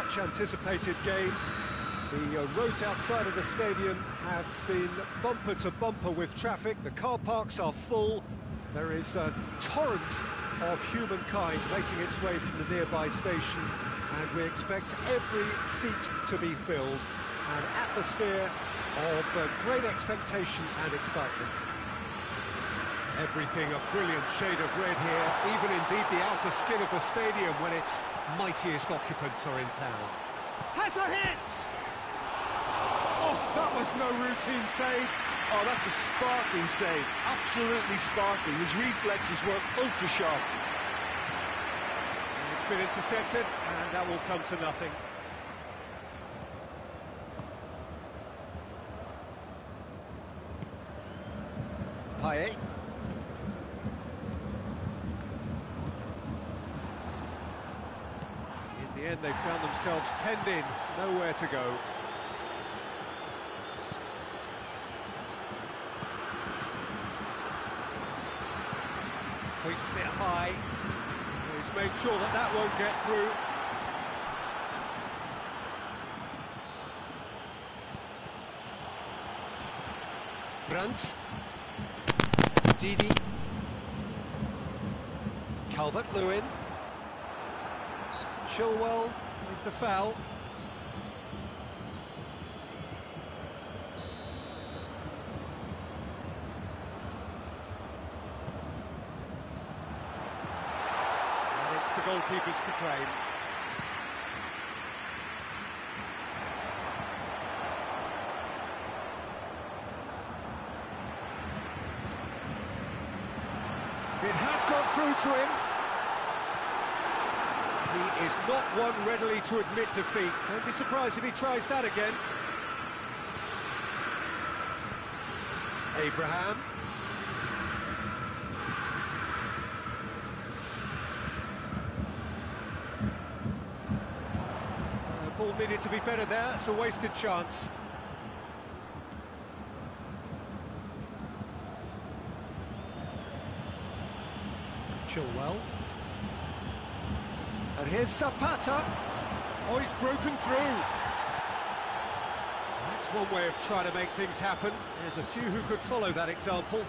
much anticipated game. The roads outside of the stadium have been bumper to bumper with traffic. The car parks are full. There is a torrent of humankind making its way from the nearby station, and we expect every seat to be filled. An atmosphere of great expectation and excitement. Everything a brilliant shade of red here, even indeed the outer skin of the stadium when its mightiest occupants are in town. Has a hit! Oh, that was no routine save. Oh, that's a sparkling save. Absolutely sparkling. His reflexes were ultra-sharp. It's been intercepted, and that will come to nothing. Payet. In the end, they found themselves penned in, nowhere to go. Hoists it high. He's made sure that that won't get through. Brandt. Didi. Calvert-Lewin. Chilwell with the foul. And it's the goalkeepers to claim. It has gone through to him. He is not one readily to admit defeat. Don't be surprised if he tries that again. Abraham. Ball needed to be better there. It's a wasted chance. Chilwell. And here's Zapata. Oh, he's broken through. That's one way of trying to make things happen. There's a few who could follow that example.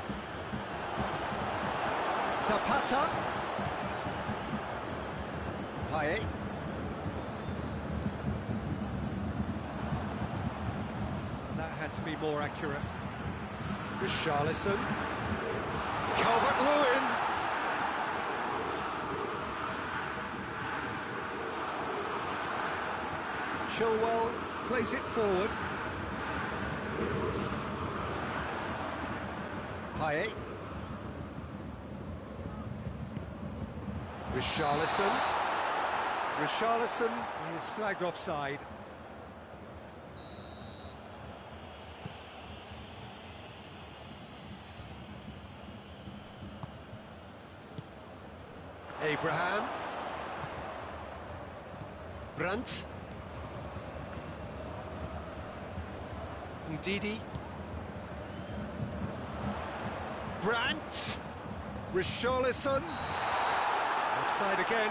Zapata. Payet. That had to be more accurate. Richarlison. Calvert-Lewin. Chilwell plays it forward. Payet. Richarlison. Richarlison is flagged offside. Abraham. Brandt. Didi. Brandt. Richarlison. Offside again.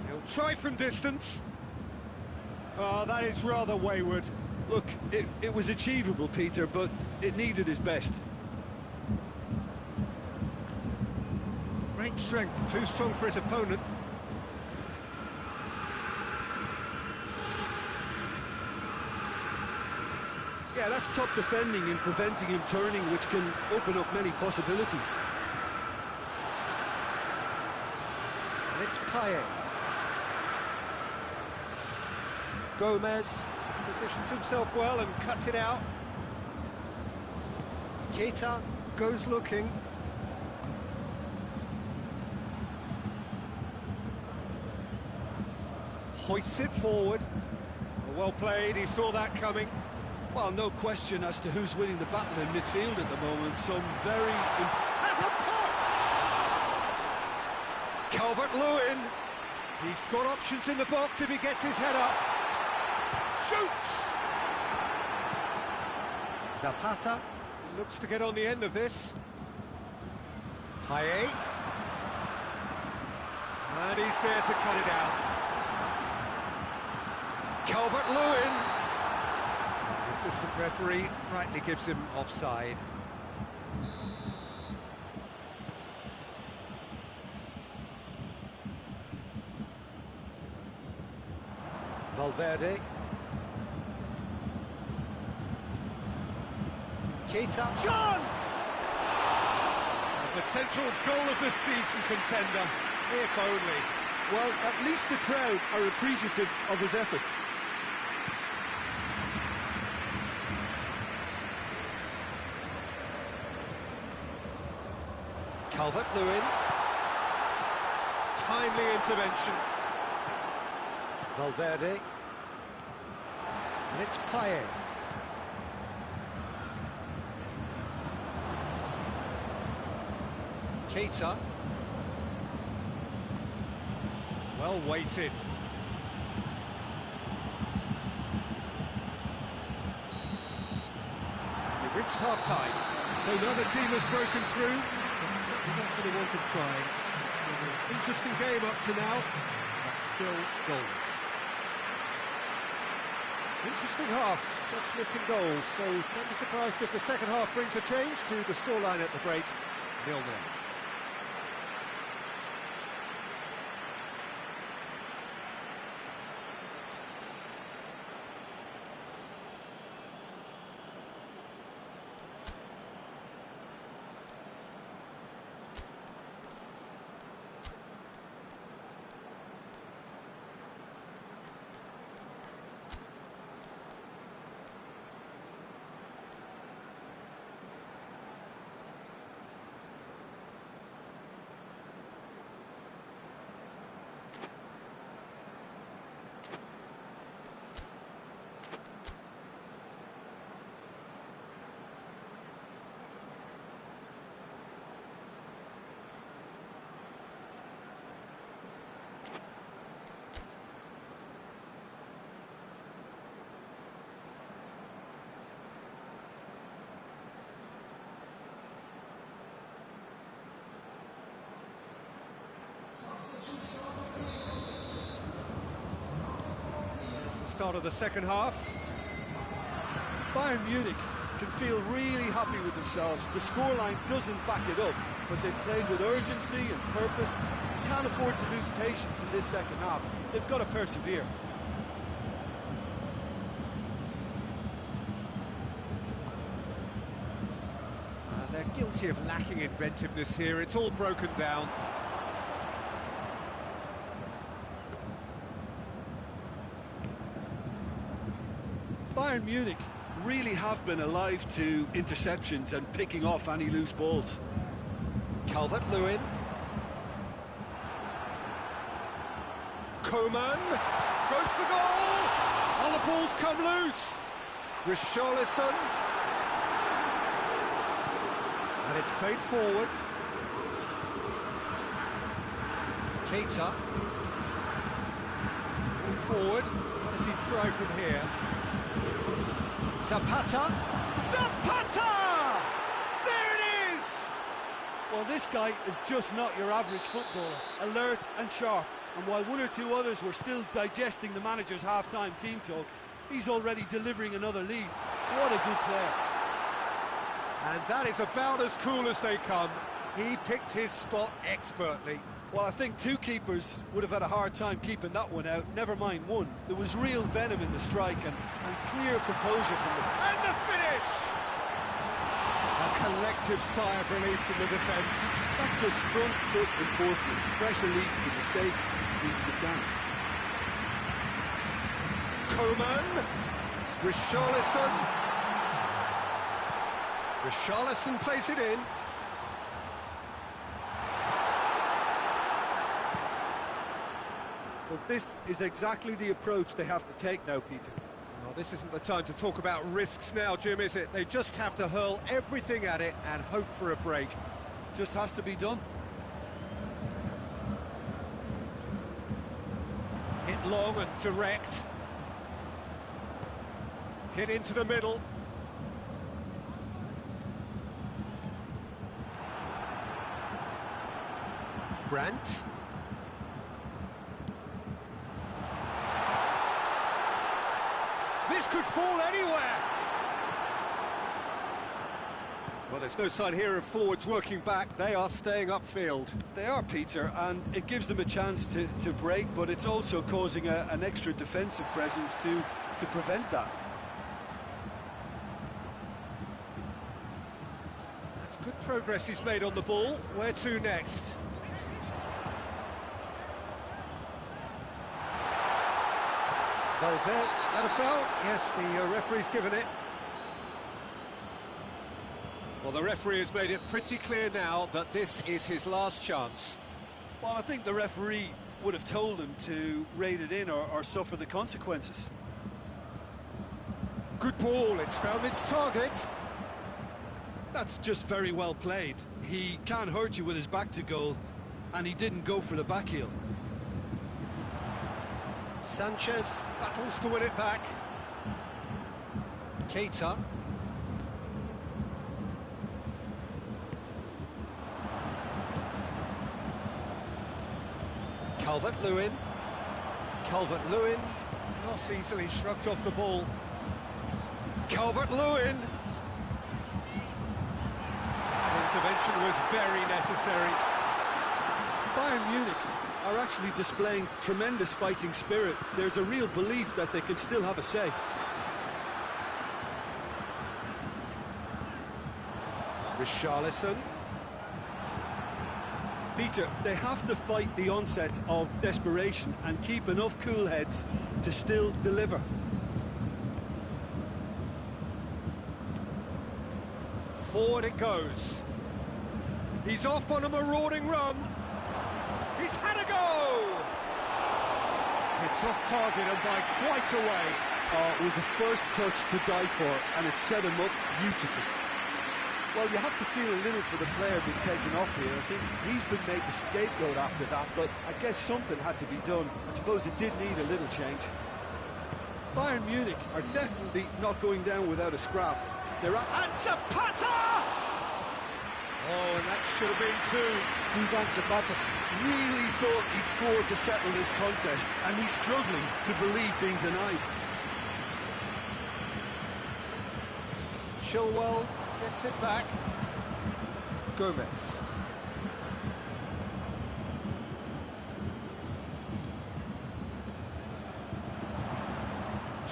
He'll try from distance. Oh, that is rather wayward. Look, it was achievable, Peter, but it needed his best. Great strength, too strong for his opponent. Yeah, that's top defending and preventing him turning, which can open up many possibilities. And it's Payet. Gomez positions himself well and cuts it out. Keita goes looking. Hoists it forward. Well played, he saw that coming. Well, no question as to who's winning the battle in midfield at the moment. Some very... Has a pop! Calvert-Lewin. He's got options in the box if he gets his head up. Shoots! Zapata looks to get on the end of this. Payet. And he's there to cut it out. Calvert-Lewin. The assistant referee rightly gives him offside. Valverde. Keita. Chance! The potential goal of the season contender, if only. Well, at least the crowd are appreciative of his efforts. Calvert-Lewin. Timely intervention. Valverde. And it's Payet. Keita. Well weighted. We've reached half-time. So neither team has broken through. That's what they wanted trying. Interesting game up to now, but still goals. Interesting half, just missing goals, so don't be surprised if the second half brings a change to the scoreline at the break, 0-0. Start of the second half. Bayern Munich can feel really happy with themselves. The scoreline doesn't back it up, but they've played with urgency and purpose. Can't afford to lose patience in this second half. They've got to persevere. They're guilty of lacking inventiveness here. It's all broken down. Bayern Munich really have been alive to interceptions and picking off any loose balls. Calvert-Lewin. Coman goes for goal! Oh, the ball's come loose! Richarlison. And it's played forward. Keita. Forward. How does he try from here? Zapata! Zapata! There it is! Well, this guy is just not your average footballer. Alert and sharp. And while one or two others were still digesting the manager's half-time team talk, he's already delivering another lead. What a good player. And that is about as cool as they come. He picked his spot expertly. Well, I think two keepers would have had a hard time keeping that one out, never mind one. There was real venom in the strike and clear composure from them. And the finish! A collective sigh of relief from the defence. That's just front foot enforcement. Pressure leads to mistake, leads to chance. Coman. Richarlison. Richarlison plays it in. Well, this is exactly the approach they have to take now, Peter. Well, this isn't the time to talk about risks now, Jim, is it? They just have to hurl everything at it and hope for a break. Just has to be done. Hit long and direct. Hit into the middle. Brandt. This could fall anywhere. Well, there's no sign here of forwards working back. They are staying upfield. They are, Peter, and it gives them a chance to break, but it's also causing an extra defensive presence to prevent that. That's good progress he's made on the ball. Where to next? Valverde, that a foul? Yes, the referee's given it. Well, the referee has made it pretty clear now that this is his last chance. Well, I think the referee would have told him to rate it in or suffer the consequences. Good ball, it's found its target. That's just very well played. He can't hurt you with his back to goal, and he didn't go for the back heel. Sanchez battles to win it back. Keita. Calvert-Lewin. Calvert-Lewin not easily shrugged off the ball. Calvert-Lewin. That intervention was very necessary. Bayern Munich are actually displaying tremendous fighting spirit. There's a real belief that they can still have a say. Richarlison. Peter, they have to fight the onset of desperation and keep enough cool heads to still deliver. Forward it goes. He's off on a marauding run. He's had a go! It's off target and by quite a way. Oh, it was a first touch to die for, and it set him up beautifully. Well, you have to feel a little for the player being taken off here. I think he's been made the scapegoat after that, but I guess something had to be done. I suppose it did need a little change. Bayern Munich are definitely not going down without a scrap. They're at... And Zapata! Oh, and that should have been two. Duvan Zapata really thought he'd scored to settle this contest, and he's struggling to believe being denied. Chilwell gets it back. Gomez.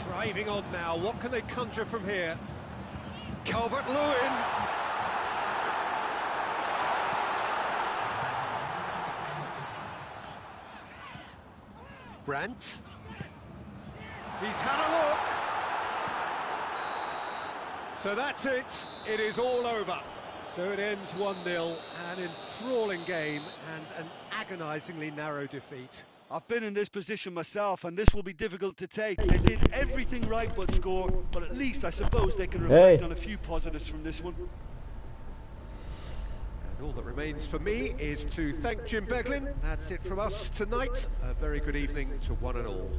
Driving on now, what can they conjure from here? Calvert-Lewin. Brandt. He's had a look. So that's it. It is all over. So it ends 1-0, an enthralling game and an agonisingly narrow defeat. I've been in this position myself, and this will be difficult to take. They did everything right but score, but at least I suppose they can reflect on a few positives from this one. And all that remains for me is to thank Jim Beglin. That's it from us tonight. A very good evening to one and all.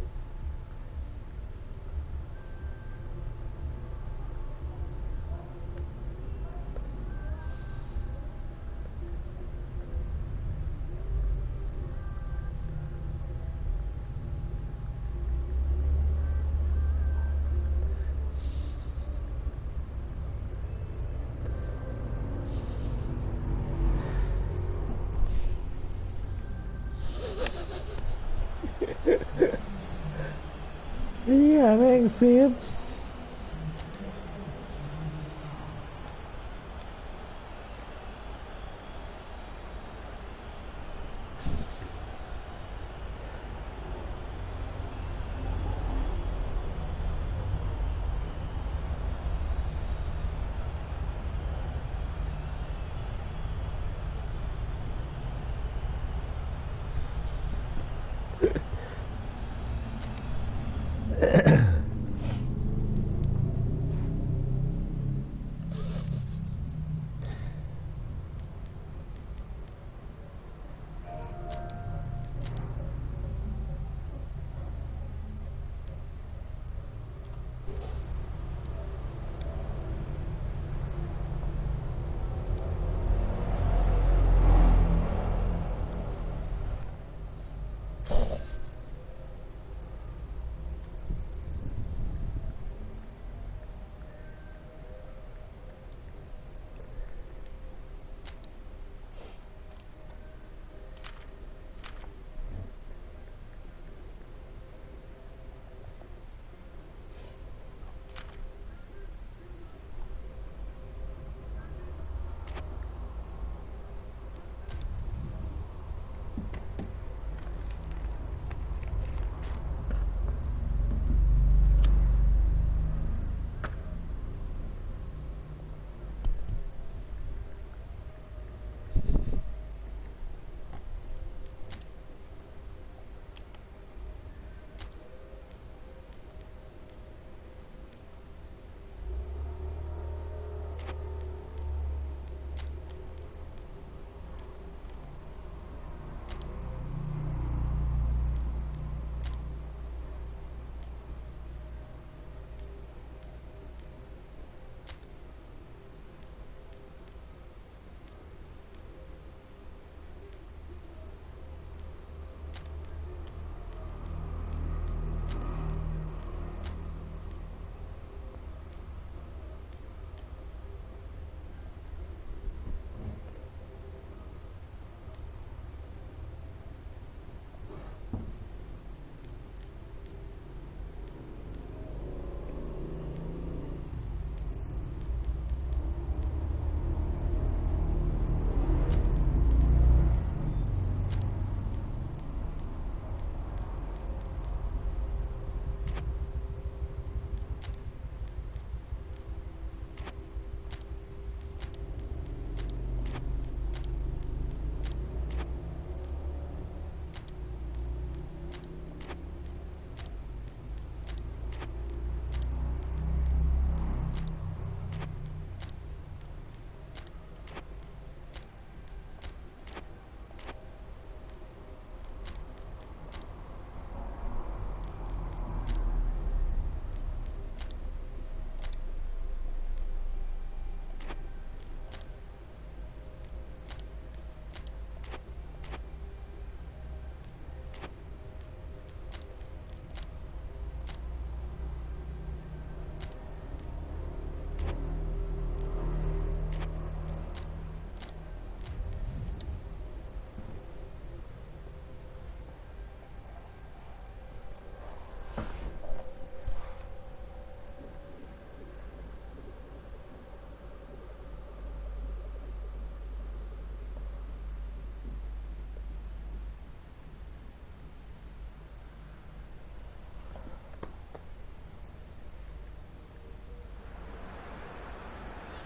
Yeah, thanks, Sam.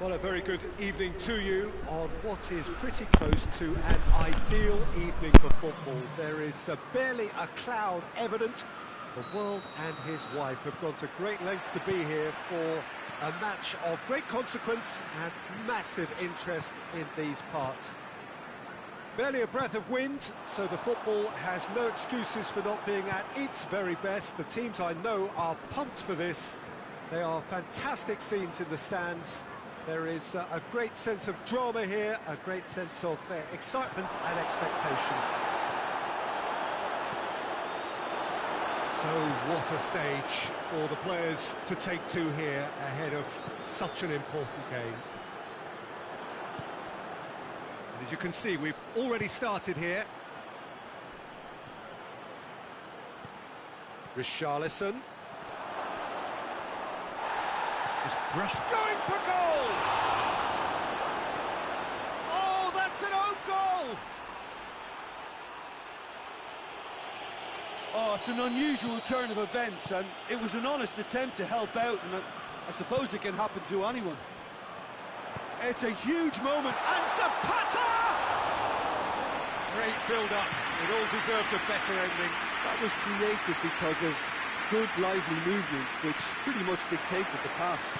Well, a very good evening to you on what is pretty close to an ideal evening for football. There is barely a cloud evident. The world and his wife have gone to great lengths to be here for a match of great consequence and massive interest in these parts. Barely a breath of wind, so the football has no excuses for not being at its very best. The teams I know are pumped for this. They are fantastic scenes in the stands. There is a great sense of drama here, a great sense of excitement and expectation. So what a stage for the players to take to here ahead of such an important game. And as you can see, we've already started here. Richarlison. Is Brush going for goal? Oh, that's an own goal! Oh, it's an unusual turn of events, and it was an honest attempt to help out, and I suppose it can happen to anyone. It's a huge moment, and Zapata! Great build-up. It all deserved a better ending. That was created because of good, lively movement, which pretty much dictated the pass.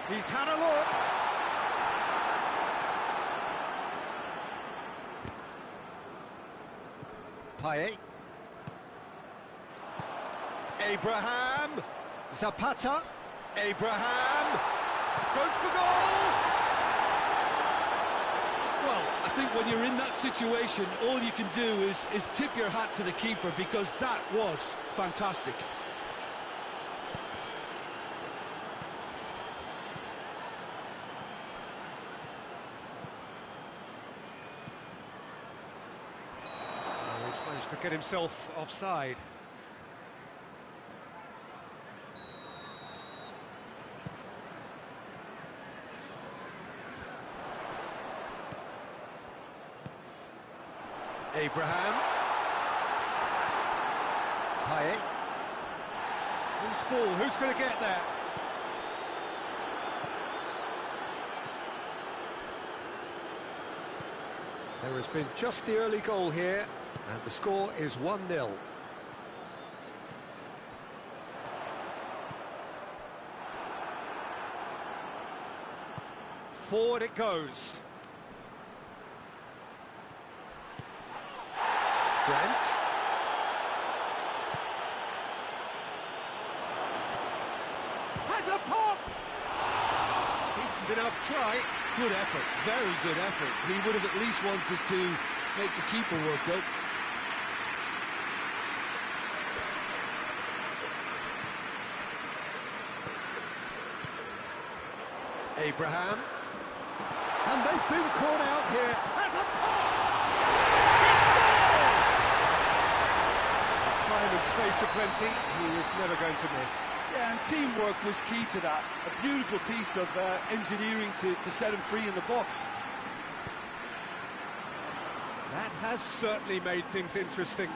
He's had a look. Payet. Abraham. Zapata. Abraham. Goes for goal. Well, I think when you're in that situation, all you can do is tip your hat to the keeper, because that was fantastic. He's managed to get himself offside. Abraham. Payet. Who's ball? Who's going to get there? There has been just the early goal here, and the score is 1-0. Forward it goes. Brent. Has a pop! Decent enough try. Good effort, very good effort. He would have at least wanted to make the keeper work out. Abraham. And they've been caught out here. Has a pop! Time and space aplenty. He was never going to miss. Yeah, and teamwork was key to that. A beautiful piece of engineering to set him free in the box. That has certainly made things interesting.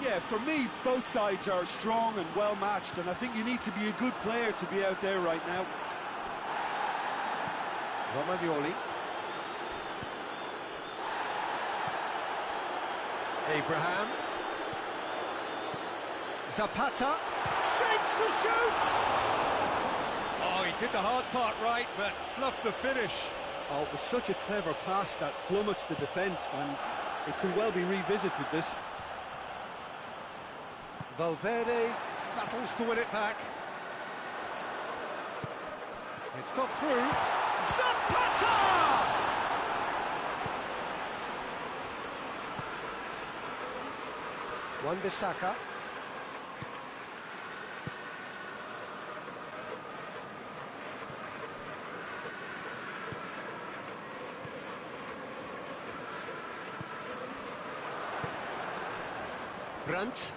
Yeah, for me, both sides are strong and well matched, and I think you need to be a good player to be out there right now. Romagnoli. Abraham. Zapata. Shapes to shoot! Oh, he did the hard part right, but fluffed the finish. Oh, it was such a clever pass that flummoxed the defence, and it could well be revisited, this. Valverde battles to win it back. It's got through. Zapata! Wan-Bissaka. Brandt.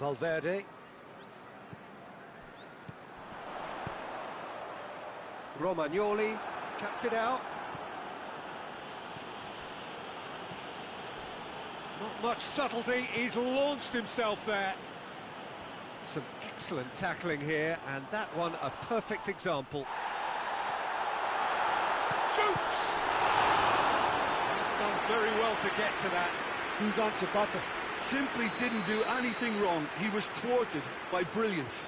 Valverde. Romagnoli cuts it out. Not much subtlety, he's launched himself there. Some excellent tackling here, and that one a perfect example. Shoots! He's done very well to get to that. Duvan Zapata simply didn't do anything wrong. He was thwarted by brilliance.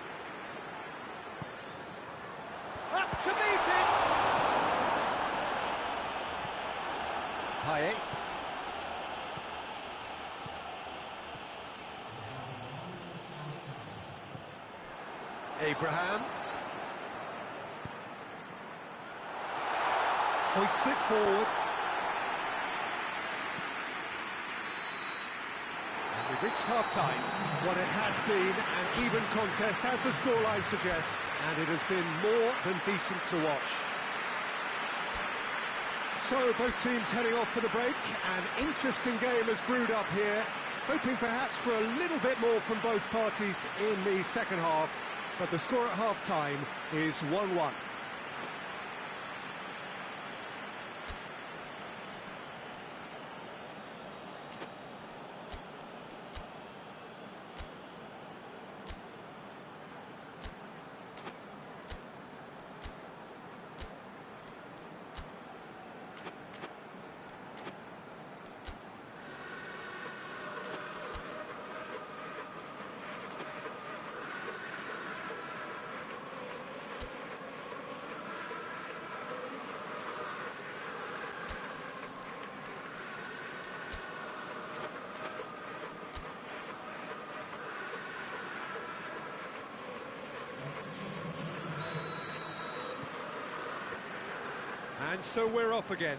Up to meet it! Payet. Abraham. Hoists it forward. And we've reached half-time. What it has been an even contest, as the scoreline suggests, and it has been more than decent to watch. So, both teams heading off for the break. An interesting game has brewed up here, hoping perhaps for a little bit more from both parties in the second half. But the score at half-time is 1-1. And so we're off again.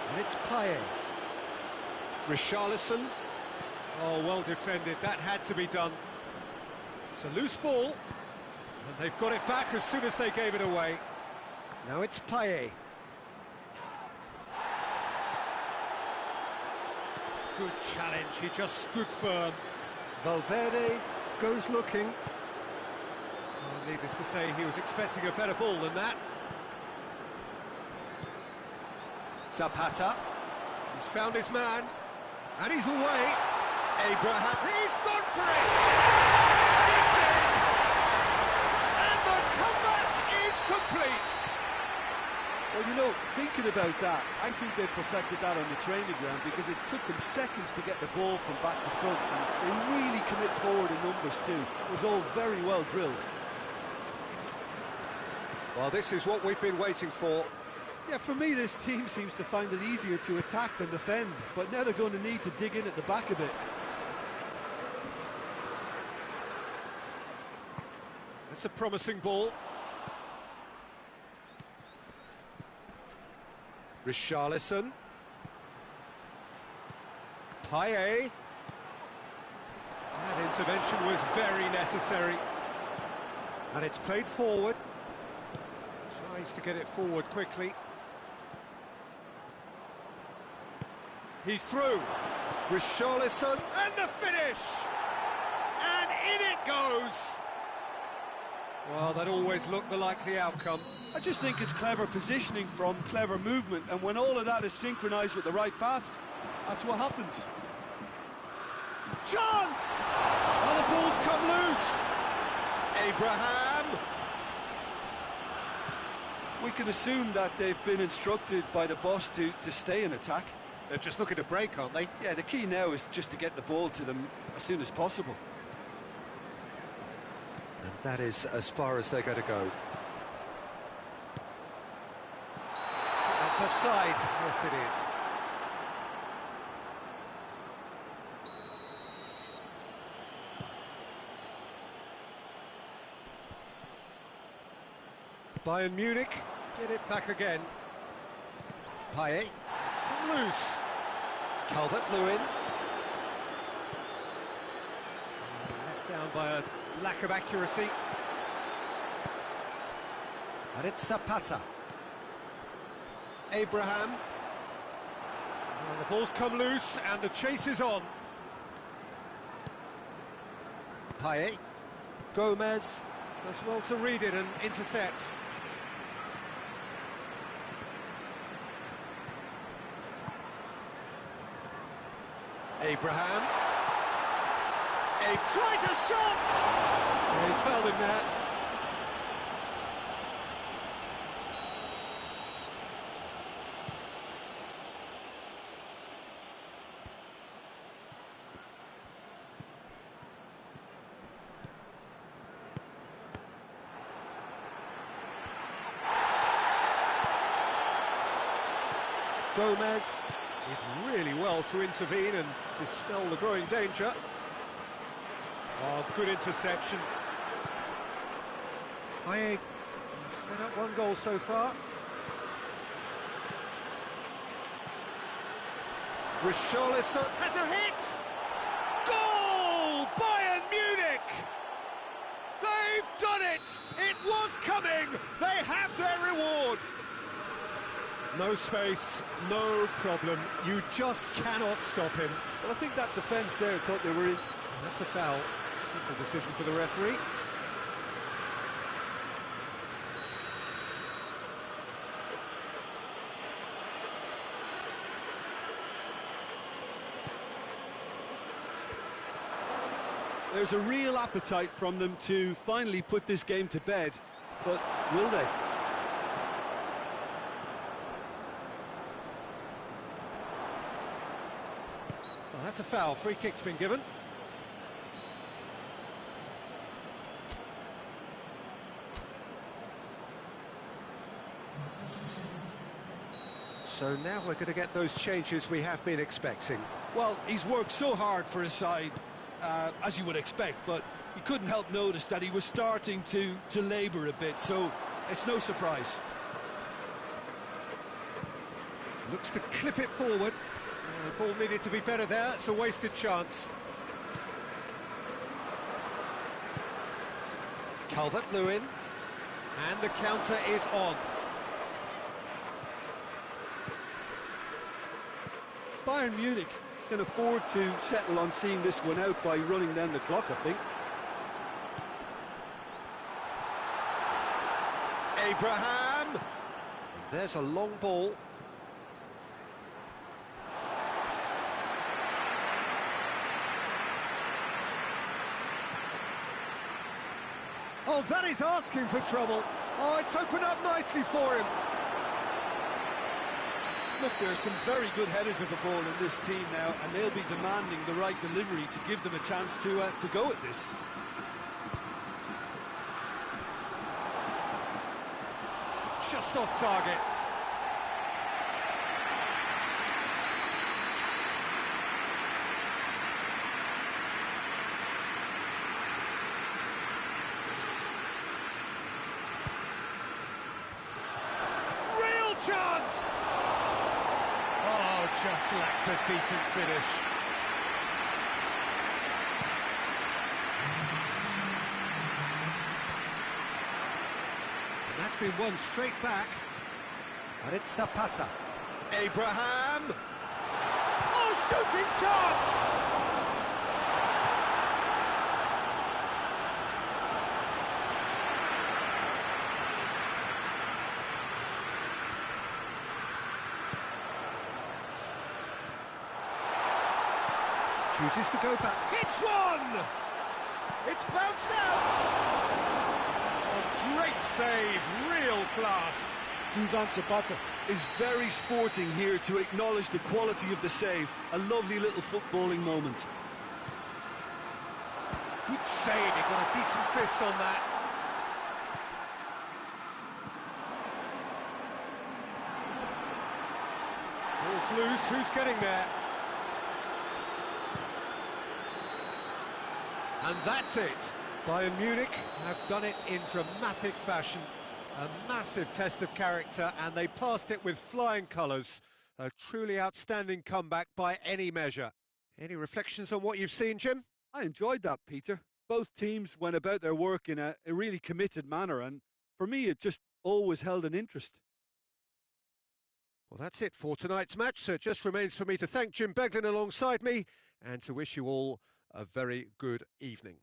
And it's Payet. Richarlison. Oh, well defended. That had to be done. It's a loose ball. And they've got it back as soon as they gave it away. Now it's Payet. Good challenge, he just stood firm. Valverde goes looking. Well, needless to say, he was expecting a better ball than that. Zapata, he's found his man, and he's away. Abraham, he's gone for it! It's in! And the comeback is complete! Well, you know, thinking about that, I think they've perfected that on the training ground because it took them seconds to get the ball from back to front, and they really commit forward in numbers too. It was all very well drilled. Well, this is what we've been waiting for. Yeah, for me, this team seems to find it easier to attack than defend, but now they're going to need to dig in at the back a bit. That's a promising ball. Richarlison. Payet. That intervention was very necessary. And it's played forward. Tries to get it forward quickly. He's through. Richarlison, and the finish! And in it goes! Well, that always looked the likely outcome. I just think it's clever positioning from clever movement, and when all of that is synchronised with the right pass, that's what happens. Chance! Oh, the ball's come loose. Abraham. We can assume that they've been instructed by the boss to stay in attack. They're just looking to break, aren't they? Yeah, the key now is just to get the ball to them as soon as possible. And that is as far as they're going to go. That's offside. Yes, it is. Bayern Munich get it back again. Payet, it's come loose. Calvert-Lewin. Let down by a lack of accuracy. And it's Zapata. Abraham. And the ball's come loose and the chase is on. Payet. Gomez does well to read it and intercepts. Abraham. He tries a shot! Yeah, he's fouled him there. Gomez did really well to intervene and dispel the growing danger. Oh, good interception. Payet set up one goal so far. Richarlison has a hit! Goal! Bayern Munich! They've done it! It was coming! They have their reward! No space, no problem. You just cannot stop him. Well, I think that defence there thought they were in. That's a foul. Simple decision for the referee. There's a real appetite from them to finally put this game to bed, but will they? Well, that's a foul. Free kick's been given. So now we're going to get those changes we have been expecting. Well, he's worked so hard for his side, as you would expect, but you couldn't help notice that he was starting to labour a bit, so it's no surprise. Looks to clip it forward. The ball needed to be better there. It's a wasted chance. Calvert-Lewin. And the counter is on. Bayern Munich can afford to settle on seeing this one out by running down the clock, I think. Abraham! And there's a long ball. Oh, that is asking for trouble. Oh, it's opened up nicely for him. Look, there are some very good headers of the ball in this team now, and they'll be demanding the right delivery to give them a chance to go at this. Just off target. Real chance! Oh, just lacked a decent finish. And that's been won straight back. And it's Zapata. Abraham! Oh, shooting chance! Chooses to go back. Hits one! It's bounced out! A great save, real class. Duvan Zapata is very sporting here to acknowledge the quality of the save. A lovely little footballing moment. Good save, he got a decent fist on that. Ball's loose, who's getting there? And that's it. Bayern Munich have done it in dramatic fashion. A massive test of character, and they passed it with flying colours. A truly outstanding comeback by any measure. Any reflections on what you've seen, Jim? I enjoyed that, Peter. Both teams went about their work in a really committed manner, and for me it just always held an interest. Well, that's it for tonight's match, so it just remains for me to thank Jim Beglin alongside me and to wish you all a very good evening.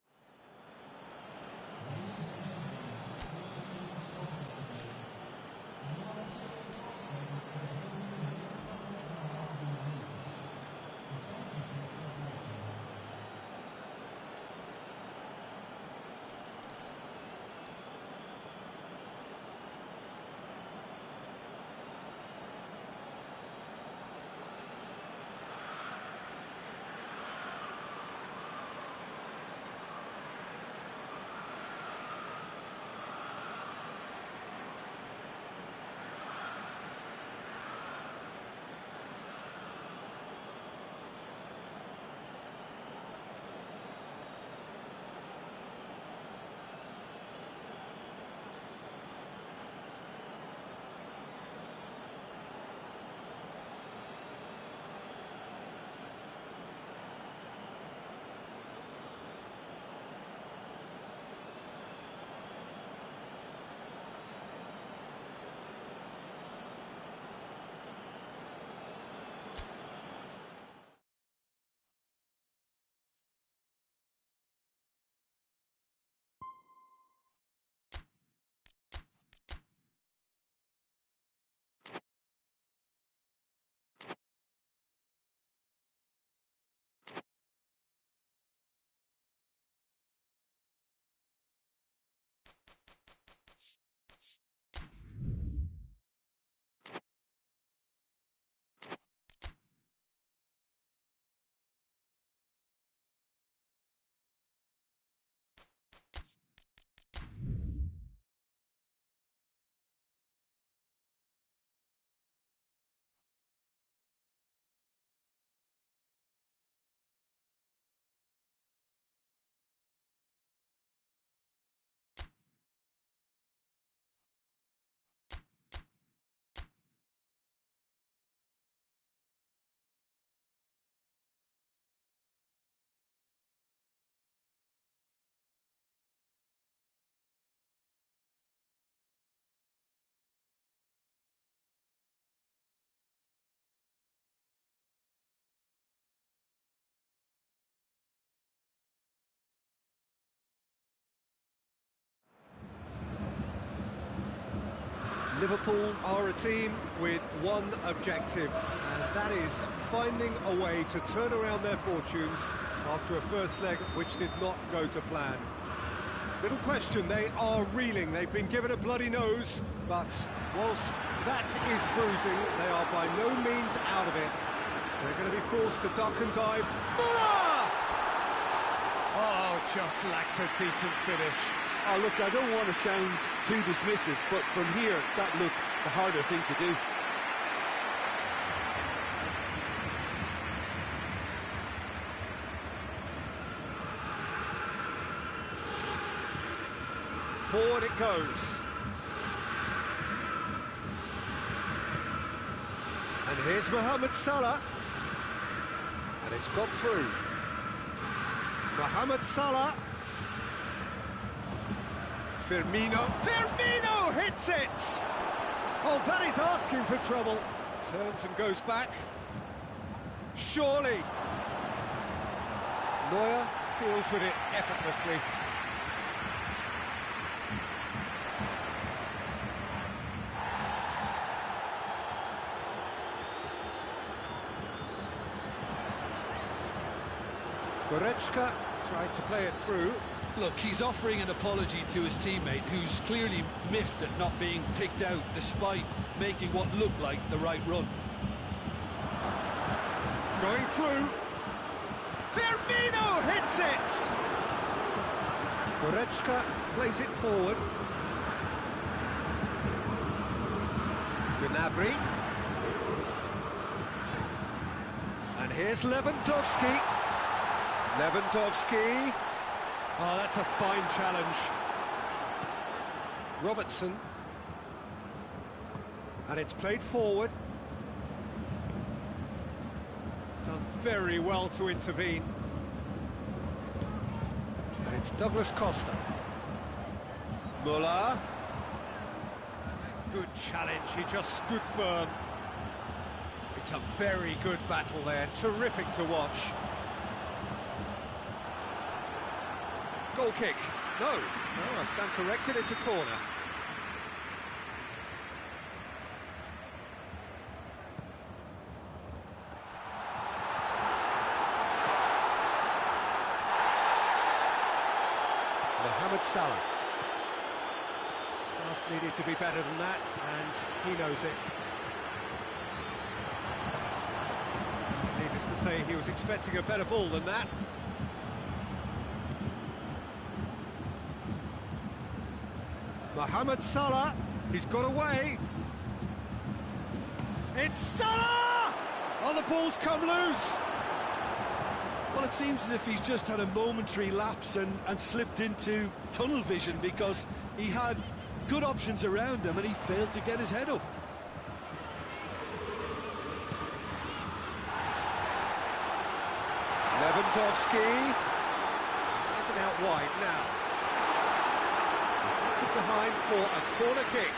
Liverpool are a team with one objective, and that is finding a way to turn around their fortunes after a first leg which did not go to plan. Little question, they are reeling. They've been given a bloody nose, but whilst that is bruising, they are by no means out of it. They're going to be forced to duck and dive. Oh, just lacked a decent finish. Oh, look, I don't want to sound too dismissive, but from here, that looks the harder thing to do. Forward it goes. And here's Mohamed Salah. And it's got through. Mohamed Salah. Firmino hits it! Oh, that is asking for trouble. Turns and goes back. Surely. Neuer deals with it effortlessly. Goretzka tried to play it through. Look, he's offering an apology to his teammate, who's clearly miffed at not being picked out despite making what looked like the right run. Going through. Firmino hits it! Goretzka plays it forward. Gnabry. And here's Lewandowski. Lewandowski. Oh, that's a fine challenge. Robertson. And it's played forward. Done very well to intervene. And it's Douglas Costa. Muller. Good challenge, he just stood firm. It's a very good battle there, terrific to watch. Goal kick. No, I stand corrected, it's a corner. Mohamed Salah. Pass needed to be better than that, and he knows it. Needless to say, he was expecting a better ball than that. Mohamed Salah, he's got away. It's Salah! Oh, the ball's come loose. Well, it seems as if he's just had a momentary lapse and slipped into tunnel vision, because he had good options around him and he failed to get his head up. Lewandowski. There's an out wide now. Deflected behind for a corner kick.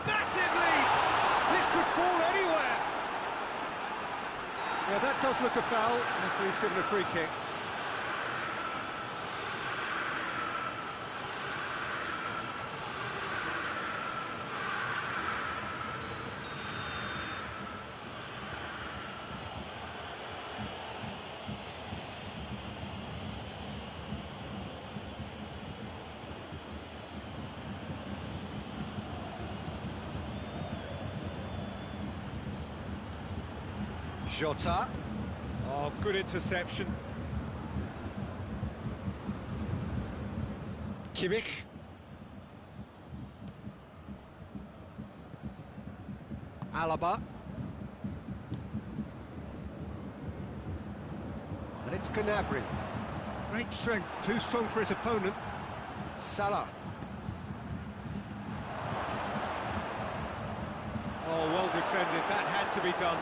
Massive leap! This could fall anywhere. Yeah, that does look a foul. Referee's given a free kick. Jota. Oh, good interception. Kimmich. Alaba. And it's Gnabry. Great strength, too strong for his opponent. Salah. Oh, well defended, that had to be done.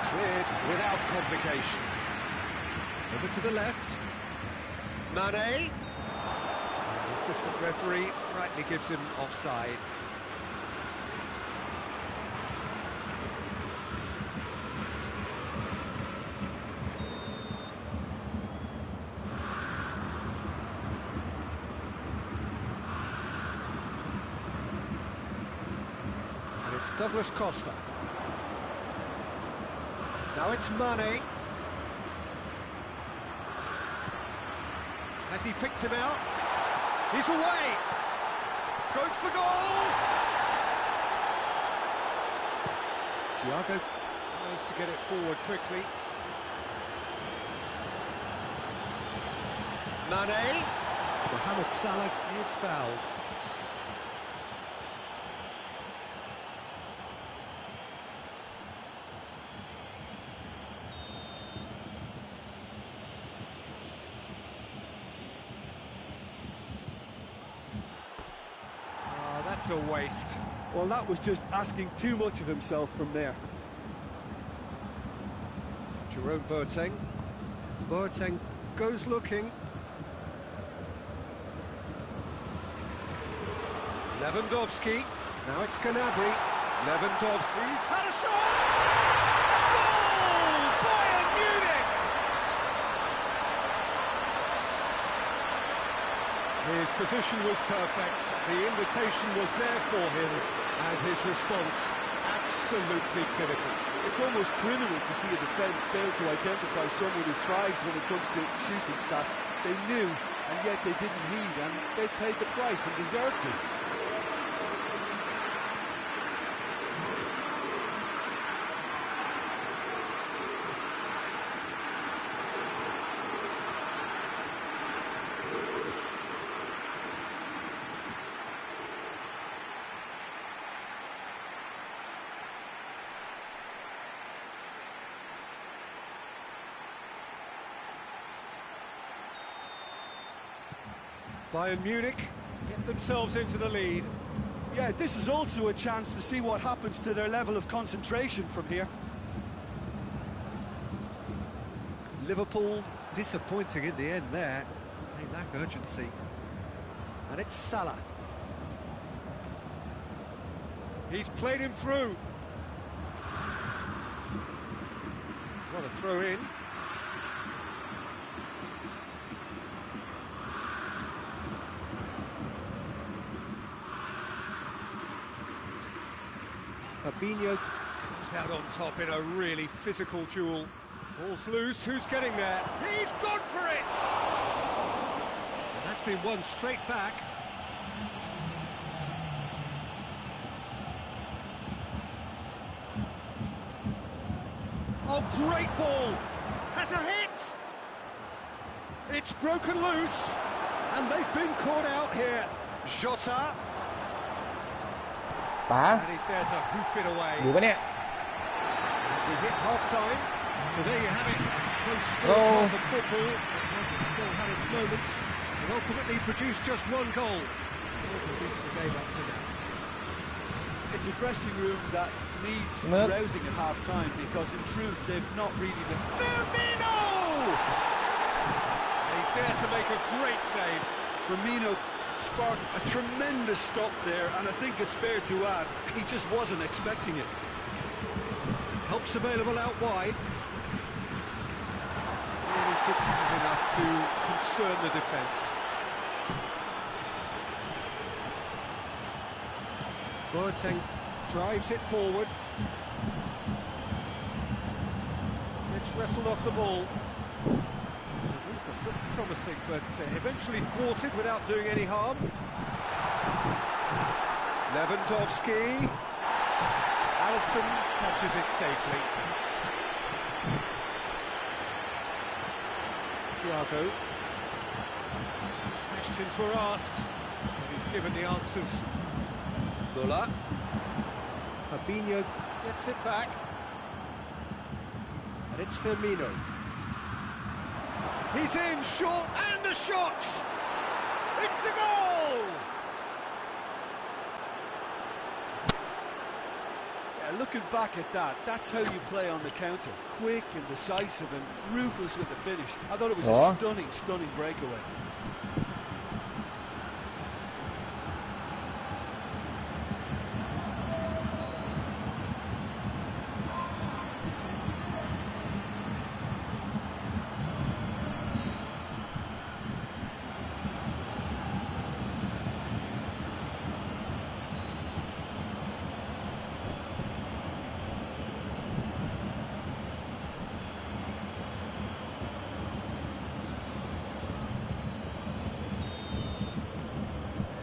Cleared without complication. Over to the left. Mane. The assistant referee rightly gives him offside. And it's Douglas Costa. Now it's Mane. Has he picked him out? He's away! Goes for goal! Thiago tries to get it forward quickly. Mane. Mohamed Salah is fouled. That's a waste. Well, that was just asking too much of himself from there. Jerome Boateng. Boateng goes looking. Lewandowski. Now it's Gnabry. Lewandowski's had a shot! Goal! Bayern Munich! His position was perfect. The invitation was there for him, and his response absolutely clinical. It's almost criminal to see a defence fail to identify someone who thrives when it comes to shooting stats. They knew, and yet they didn't heed, and they paid the price and deserved to. Bayern Munich get themselves into the lead. Yeah, this is also a chance to see what happens to their level of concentration from here. Liverpool disappointing in the end there. They lack urgency. And it's Salah. He's played him through. What a throw in. Fabinho comes out on top in a really physical duel. Ball's loose, who's getting there? He's gone for it! And that's been won straight back. Oh, great ball! Has a hit! It's broken loose, and they've been caught out here. Jota. ป๋า And he's there to hoof it away. อยู่ปะเนี่ย We hit half-time, so there you have it. Close Oh. of football, but still had its moments, and ultimately produced just one goal. At least the game up to now. It's a dressing room that needs Look. rousing at half-time, because in truth they've not really been... Firmino! He's there to make a great save. Firmino sparked a tremendous stop there, and I think it's fair to add, he just wasn't expecting it. Helps available out wide. Really didn't have enough to concern the defence. Boateng drives it forward. Gets wrestled off the ball. Looked promising, but eventually thwarted without doing any harm. Lewandowski. Alisson catches it safely. Thiago. Questions were asked, and he's given the answers. Muller. Fabinho gets it back. And it's Firmino. He's in, short, and a shot! It's a goal! Yeah, looking back at that, that's how you play on the counter. Quick and decisive and ruthless with the finish. I thought it was a stunning, stunning breakaway.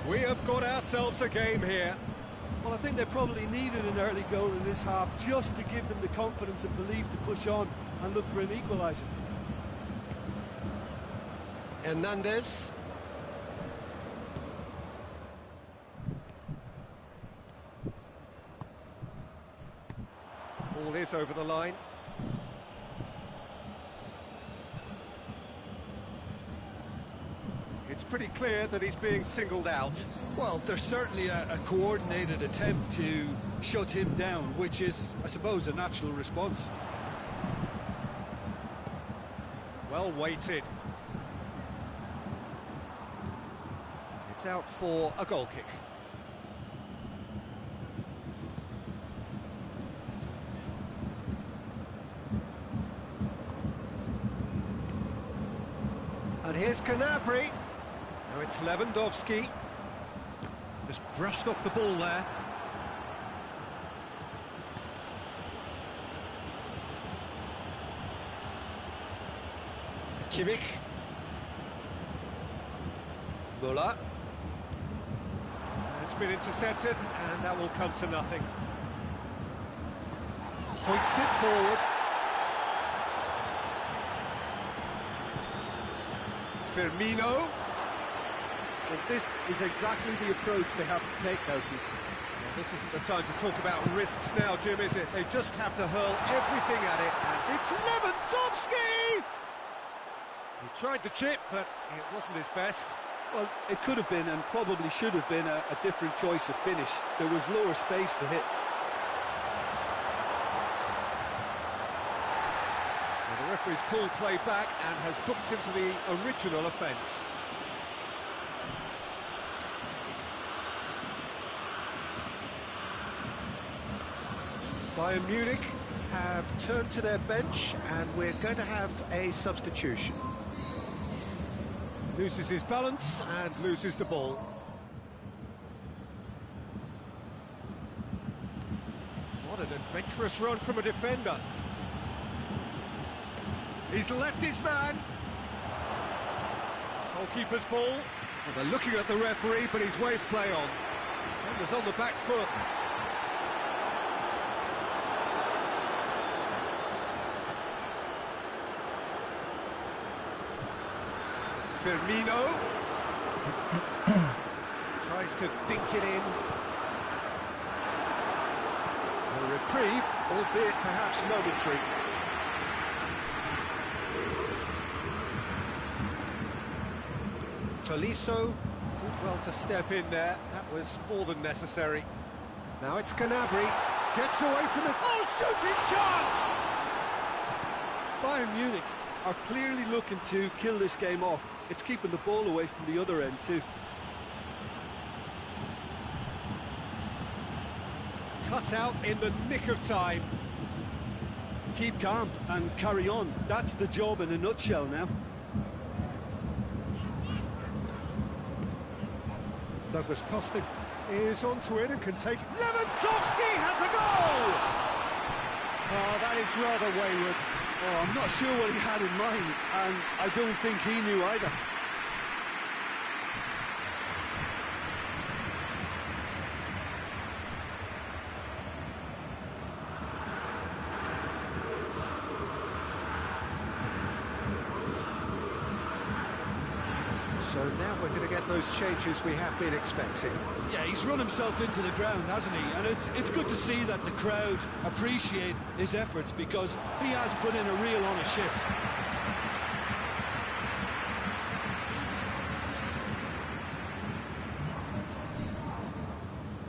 We have got ourselves a game here. Well, I think they probably needed an early goal in this half just to give them the confidence and belief to push on and look for an equaliser. Hernandez. Ball is over the line. It's pretty clear that he's being singled out. Well, there's certainly a coordinated attempt to shut him down, which is, I suppose, a natural response. Well weighted. It's out for a goal kick. And here's Gnabry. Now it's Lewandowski. Just brushed off the ball there. Kimmich. Muller. It's been intercepted, and that will come to nothing. Hoists it forward. Firmino. Well, this is exactly the approach they have to take now, Peter. Well, this isn't the time to talk about risks now, Jim, is it? They just have to hurl everything at it, and it's Lewandowski! He tried the chip, but it wasn't his best. Well, it could have been, and probably should have been, a different choice of finish. There was lower space to hit. Well, the referee's pulled play back and has booked him for the original offence. Bayern Munich have turned to their bench, and we're going to have a substitution. Loses his balance and loses the ball. What an adventurous run from a defender. He's left his man. Goalkeeper's ball. Well, they're looking at the referee, but he's waved play on. Defender's on the back foot. Firmino tries to dink it in. A reprieve, albeit perhaps momentary. Tolisso did well to step in there. That was more than necessary. Now it's Gnabry. Gets away from it. Oh, shooting chance! Bayern Munich are clearly looking to kill this game off. It's keeping the ball away from the other end too. Cut out in the nick of time. Keep calm and carry on. That's the job in a nutshell now. Douglas Costa is onto it and can take it. Lewandowski has a goal! Oh, that is rather wayward. Oh, I'm not sure what he had in mind, and I don't think he knew either. So now we're going to get those changes we have been expecting. Yeah, he's run himself into the ground, hasn't he? And it's good to see that the crowd appreciate his efforts, because he has put in a real honest shift.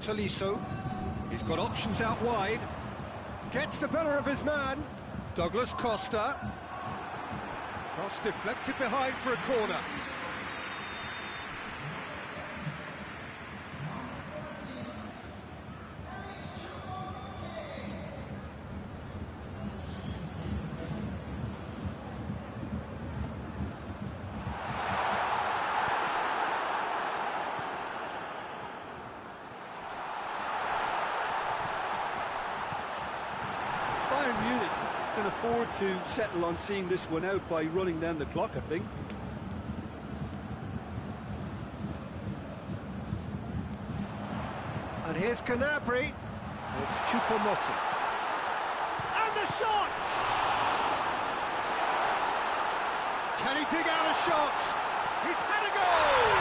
Tolisso, he's got options out wide. Gets the better of his man. Douglas Costa. Cross deflected behind for a corner. Bayern Munich can afford to settle on seeing this one out by running down the clock, I think. And here's Gnabry. It's Choupo-Moting. And the shot! Can he dig out a shot? He's had a goal!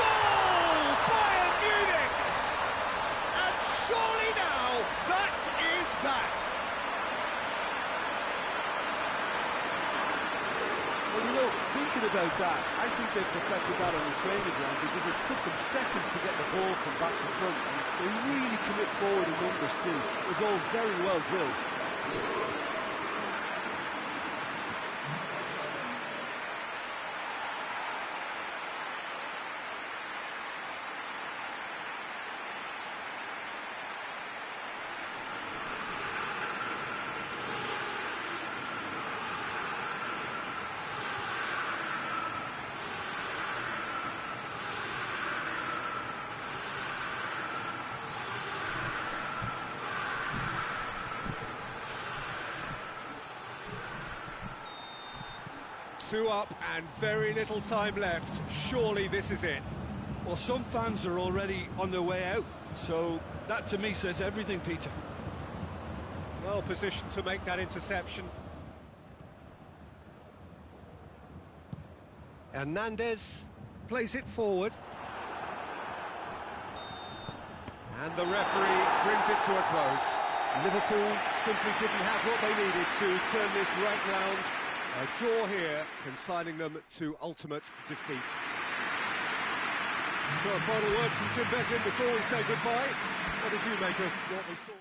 Goal! Bayern Munich! And surely now, that is that! Well, you know, thinking about that, I think they perfected that on the training ground, because it took them seconds to get the ball from back to front. And they really commit forward in numbers too. It was all very well drilled. Two up and very little time left. Surely this is it. Well, some fans are already on their way out, so that to me says everything, Peter. Well positioned to make that interception. Hernandez plays it forward. And the referee brings it to a close. Liverpool simply didn't have what they needed to turn this right round. A draw here, consigning them to ultimate defeat. So a final word from Jim Beglin before we say goodbye. What did you make of what we saw?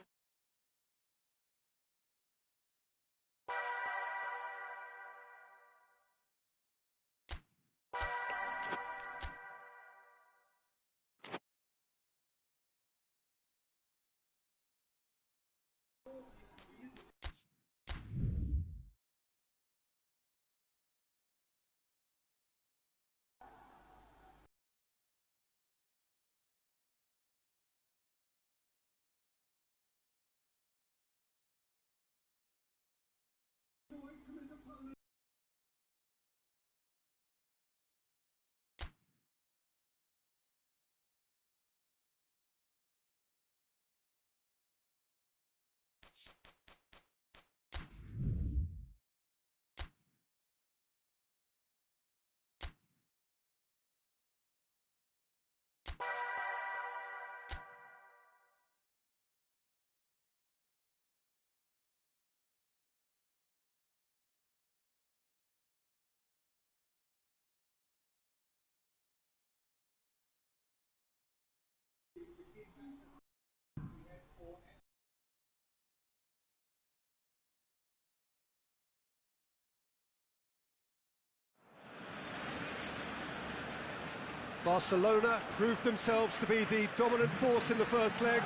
Barcelona proved themselves to be the dominant force in the first leg,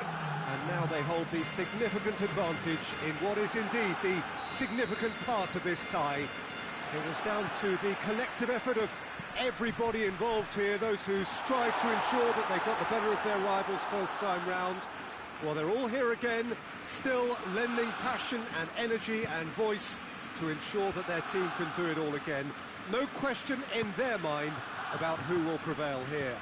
and now they hold the significant advantage in what is indeed the significant part of this tie. It was down to the collective effort of everybody involved here, those who strive to ensure that they got the better of their rivals first time round. Well, they're all here again, still lending passion and energy and voice to ensure that their team can do it all again. No question in their mind about who will prevail here.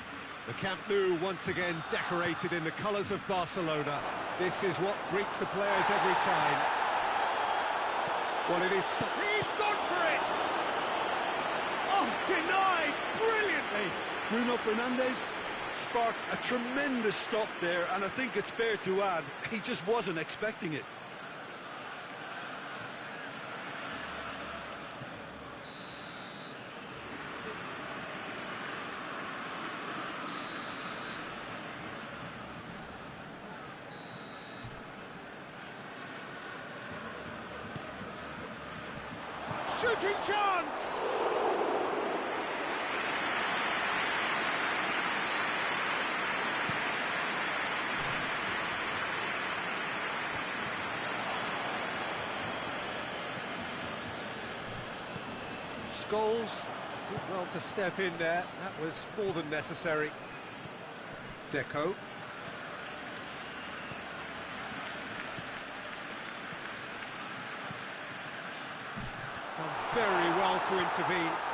The Camp Nou once again decorated in the colours of Barcelona. This is what greets the players every time. Well, it is... He's gone for it! Oh, denied brilliantly! Bruno Fernandes sparked a tremendous stop there, and I think it's fair to add, he just wasn't expecting it. Shooting chance! Scholes did well to step in there. That was more than necessary. Deco. Done very well to intervene.